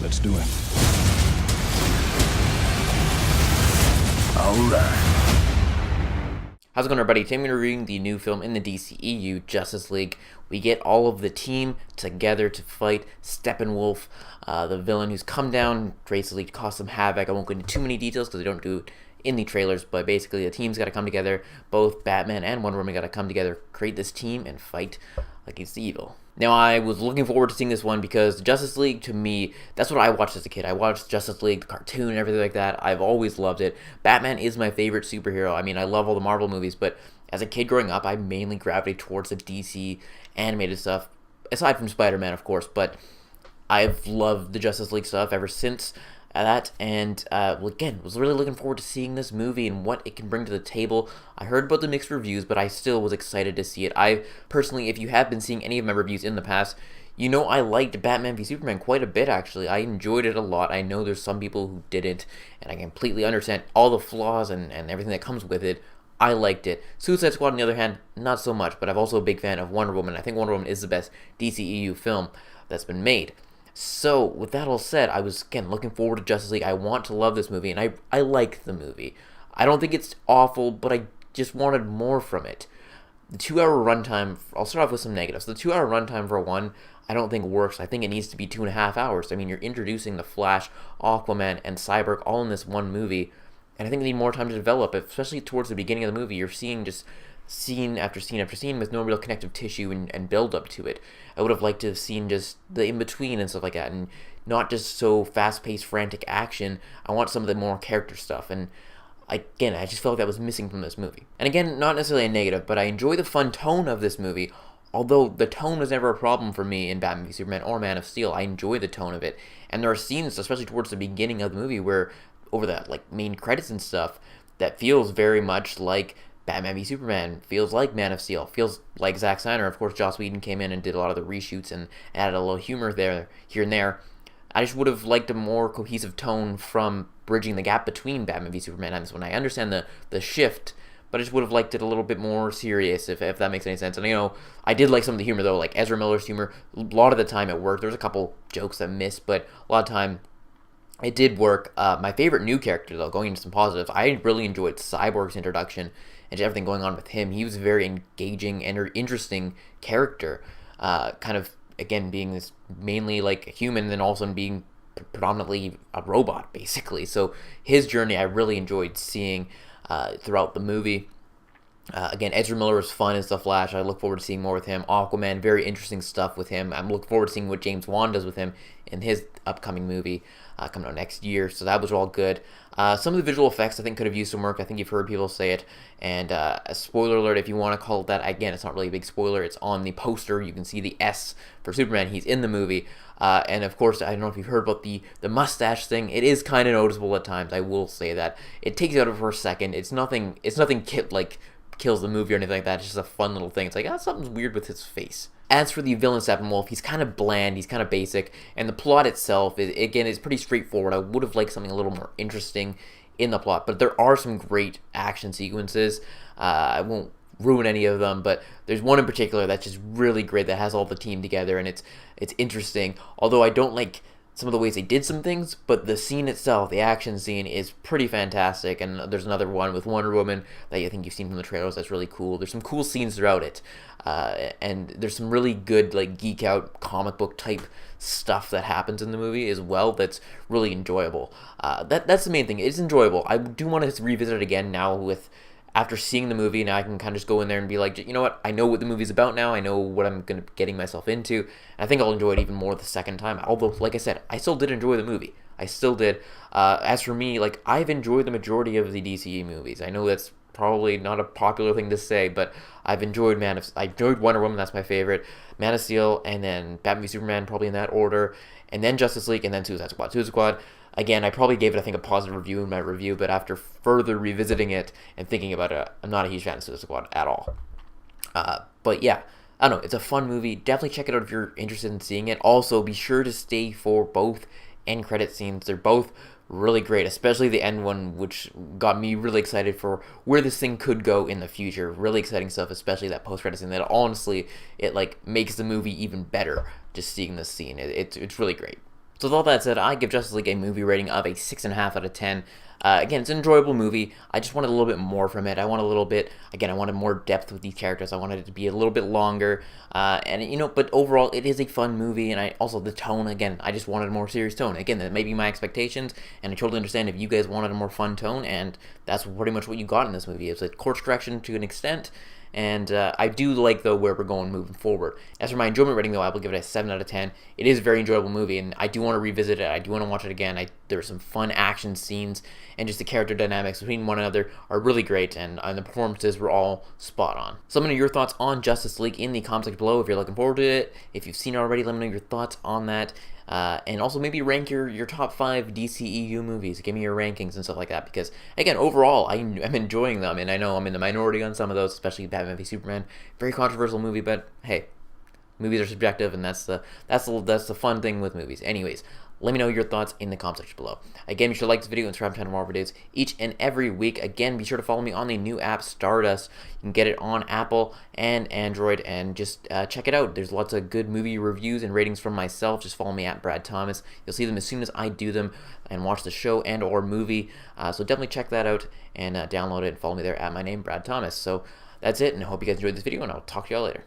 Let's do it. Alright. How's it going, everybody? Today I'm reviewing the new film in the DCEU, Justice League. We get all of the team together to fight Steppenwolf, the villain who's come down, basically caused some havoc. I won't go into too many details because they don't do it in the trailers, but basically the team's got to come together. Both Batman and Wonder Woman got to come together, create this team, and fight against the evil. Now, I was looking forward to seeing this one because Justice League, to me, that's what I watched as a kid. I watched Justice League, the cartoon, and everything like that. I've always loved it. Batman is my favorite superhero. I mean, I love all the Marvel movies, but as a kid growing up, I mainly gravitated towards the DC animated stuff, aside from Spider-Man, of course, but I've loved the Justice League stuff ever since that, and again, was really looking forward to seeing this movie and what it can bring to the table. I heard about the mixed reviews, but I still was excited to see it. I personally, if you have been seeing any of my reviews in the past, you know I liked Batman v Superman quite a bit, actually. I enjoyed it a lot. I know there's some people who didn't, and I completely understand all the flaws and everything that comes with it. I liked it. Suicide Squad, on the other hand, not so much, but I'm also a big fan of Wonder Woman. I think Wonder Woman is the best DCEU film that's been made. So, with that all said, I was, again, looking forward to Justice League. I want to love this movie, and I like the movie. I don't think it's awful, but I just wanted more from it. The 2-hour runtime, I'll start off with some negatives. The 2-hour runtime for one, I don't think works. I think it needs to be 2.5 hours. I mean, you're introducing the Flash, Aquaman, and Cyborg all in this one movie, and I think they need more time to develop, especially towards the beginning of the movie. You're seeing just scene after scene after scene with no real connective tissue and build up to it. I would have liked to have seen just the in-between and stuff like that, and not just so fast-paced, frantic action. I want some of the more character stuff, and I just felt like that was missing from this movie. And again, not necessarily a negative, but I enjoy the fun tone of this movie, although the tone was never a problem for me in Batman v Superman or Man of Steel. I enjoy the tone of it, and there are scenes, especially towards the beginning of the movie, where over the main credits and stuff, that feels very much like Batman v Superman, feels like Man of Steel, feels like Zack Snyder. Of course, Joss Whedon came in and did a lot of the reshoots and added a little humor there, here and there. I just would have liked a more cohesive tone from bridging the gap between Batman v Superman and this one. I understand the shift, but I just would have liked it a little bit more serious, if that makes any sense. And, I did like some of the humor, though, like Ezra Miller's humor. A lot of the time it worked. There was a couple jokes that missed, but a lot of time it did work. My favorite new character, though, going into some positives, I really enjoyed Cyborg's introduction and everything going on with him. He was a very engaging and interesting character, kind of, again, being this mainly like a human and also being predominantly a robot, basically. So his journey I really enjoyed seeing throughout the movie. Again, Ezra Miller was fun as the Flash. I look forward to seeing more with him. Aquaman, very interesting stuff with him. I'm looking forward to seeing what James Wan does with him in his upcoming movie coming out next year. So that was all good. Some of the visual effects I think could have used some work. I think you've heard people say it. And a spoiler alert, if you want to call it that. Again, it's not really a big spoiler. It's on the poster. You can see the S for Superman. He's in the movie. And of course, I don't know if you've heard about the mustache thing. It is kind of noticeable at times. I will say that. It takes you out of it for a second. It's nothing kills the movie or anything like that. It's just a fun little thing. It's like, something's weird with his face. As for the villain Steppenwolf, he's kind of bland, he's kind of basic, and the plot itself, is pretty straightforward. I would have liked something a little more interesting in the plot, but there are some great action sequences. I won't ruin any of them, but there's one in particular that's just really great that has all the team together, and it's interesting, although I don't like some of the ways they did some things, but the scene itself, the action scene, is pretty fantastic. And there's another one with Wonder Woman that I think you've seen from the trailers that's really cool. There's some cool scenes throughout it, and there's some really good geek out comic book type stuff that happens in the movie as well that's really enjoyable. That's the main thing. It's enjoyable. I do want to revisit it again now after seeing the movie. Now I can kind of just go in there and be like, you know what, I know what the movie's about now. I know what I'm getting myself into. And I think I'll enjoy it even more the second time. Although, like I said, I still did enjoy the movie. I still did. As for me, I've enjoyed the majority of the DCE movies. I know that's probably not a popular thing to say, but I've enjoyed I enjoyed Wonder Woman, that's my favorite, Man of Steel, and then Batman v Superman, probably in that order, and then Justice League, and then Suicide Squad. Suicide Squad, again, I probably gave it, I think, a positive review in my review, but after further revisiting it and thinking about it, I'm not a huge fan of Suicide Squad at all. But yeah, I don't know, it's a fun movie. Definitely check it out if you're interested in seeing it. Also, be sure to stay for both end credit scenes. They're both really great, especially the end one, which got me really excited for where this thing could go in the future. Really exciting stuff, especially that post-credit scene. That honestly, it makes the movie even better just seeing this scene. It's really great. So with all that said, I give Justice League a movie rating of a 6.5 out of 10. Again, it's an enjoyable movie. I just wanted a little bit more from it. I wanted a little bit, again, I wanted more depth with these characters. I wanted it to be a little bit longer. But overall, it is a fun movie. And also the tone, again, I just wanted a more serious tone. Again, that may be my expectations. And I totally understand if you guys wanted a more fun tone. And that's pretty much what you got in this movie. It's a course correction to an extent. And I do like, though, where we're going moving forward. As for my enjoyment rating, though, I will give it a 7 out of 10. It is a very enjoyable movie, and I do want to revisit it. I do want to watch it again. There are some fun action scenes, and just the character dynamics between one another are really great, and the performances were all spot on. So let me know your thoughts on Justice League in the comment section below if you're looking forward to it. If you've seen it already, let me know your thoughts on that. And also maybe rank your top 5 DCEU movies. Give me your rankings and stuff like that, because again, overall, I'm enjoying them, and I know I'm in the minority on some of those, especially Batman v Superman. Very controversial movie, but hey, movies are subjective, and that's the fun thing with movies. Anyways, let me know your thoughts in the comment section below. Again, be sure to like this video and subscribe to more videos each and every week. Again, be sure to follow me on the new app, Stardust. You can get it on Apple and Android, and just check it out. There's lots of good movie reviews and ratings from myself. Just follow me at Brad Thomas. You'll see them as soon as I do them and watch the show and or movie. So definitely check that out and download it and follow me there at my name, Brad Thomas. So that's it, and I hope you guys enjoyed this video, and I'll talk to y'all later.